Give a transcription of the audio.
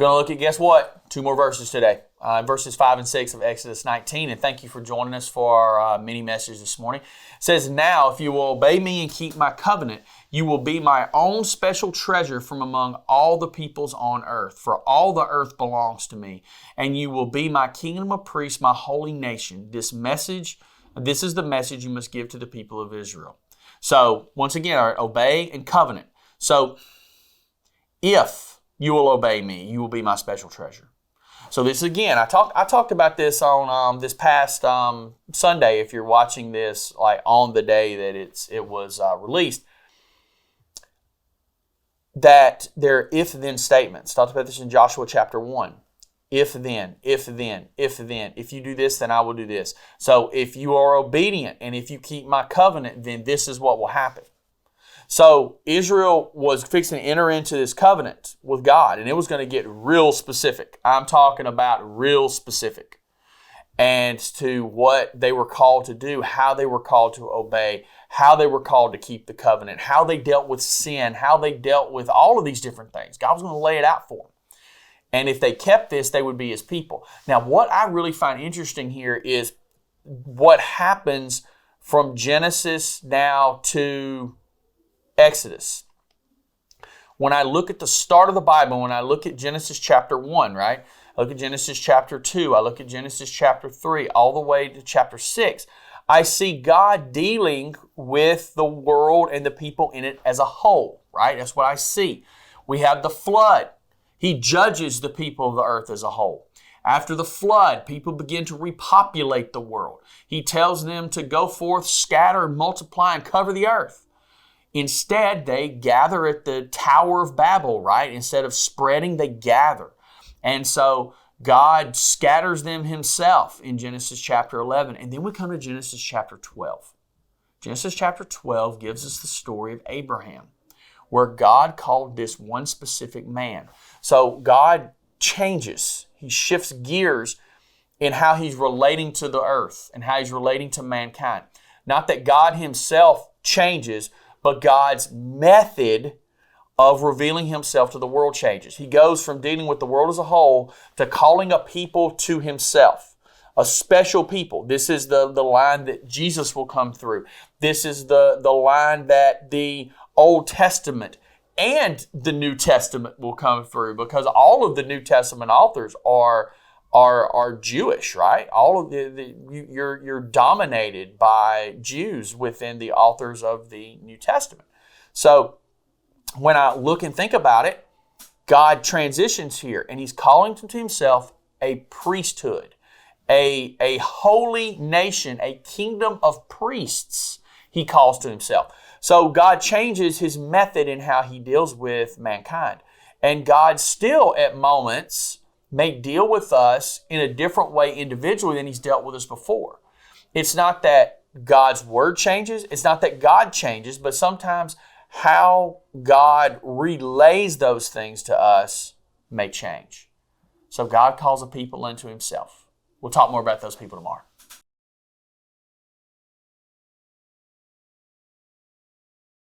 Going to look at, guess what? 2 more verses today. Verses 5 and 6 of Exodus 19. And thank you for joining us for our mini message this morning. It says, "Now, if you will obey me and keep my covenant, you will be my own special treasure from among all the peoples on earth. For all the earth belongs to me. And you will be my kingdom of priests, my holy nation. This is the message you must give to the people of Israel." So, once again, obey and covenant. So, if you will obey me, you will be my special treasure. So this again, I talked about this on this past Sunday. If you're watching this like on the day that it was released, that there are if-then statements. Talked about this in Joshua chapter 1. If then, if then, if then. If you do this, then I will do this. So if you are obedient and if you keep my covenant, then this is what will happen. So Israel was fixing to enter into this covenant with God, and it was going to get real specific. I'm talking about real specific. And to what they were called to do, how they were called to obey, how they were called to keep the covenant, how they dealt with sin, how they dealt with all of these different things. God was going to lay it out for them. And if they kept this, they would be His people. Now, what I really find interesting here is what happens from Genesis now to Exodus. When I look at the start of the Bible, when I look at Genesis chapter 1, right? I look at Genesis chapter 2, I look at Genesis chapter 3, all the way to chapter 6, I see God dealing with the world and the people in it as a whole, right? That's what I see. We have the flood. He judges the people of the earth as a whole. After the flood, people begin to repopulate the world. He tells them to go forth, scatter, multiply, and cover the earth. Instead, they gather at the Tower of Babel, right? Instead of spreading, they gather. And so God scatters them Himself in Genesis chapter 11. And then we come to Genesis chapter 12. Genesis chapter 12 gives us the story of Abraham, where God called this one specific man. So God changes. He shifts gears in how He's relating to the earth and how He's relating to mankind. Not that God Himself changes, but God's method of revealing Himself to the world changes. He goes from dealing with the world as a whole to calling a people to Himself, a special people. This is the line that Jesus will come through. This is the line that the Old Testament and the New Testament will come through, because all of the New Testament authors are Jewish, right? All of you're dominated by Jews within the authors of the New Testament. So when I look and think about it, God transitions here, and He's calling to Himself a priesthood, a holy nation, a kingdom of priests. He calls to Himself. So God changes His method in how He deals with mankind, and God still at moments may deal with us in a different way individually than He's dealt with us before. It's not that God's Word changes. It's not that God changes, but sometimes how God relays those things to us may change. So God calls a people unto Himself. We'll talk more about those people tomorrow.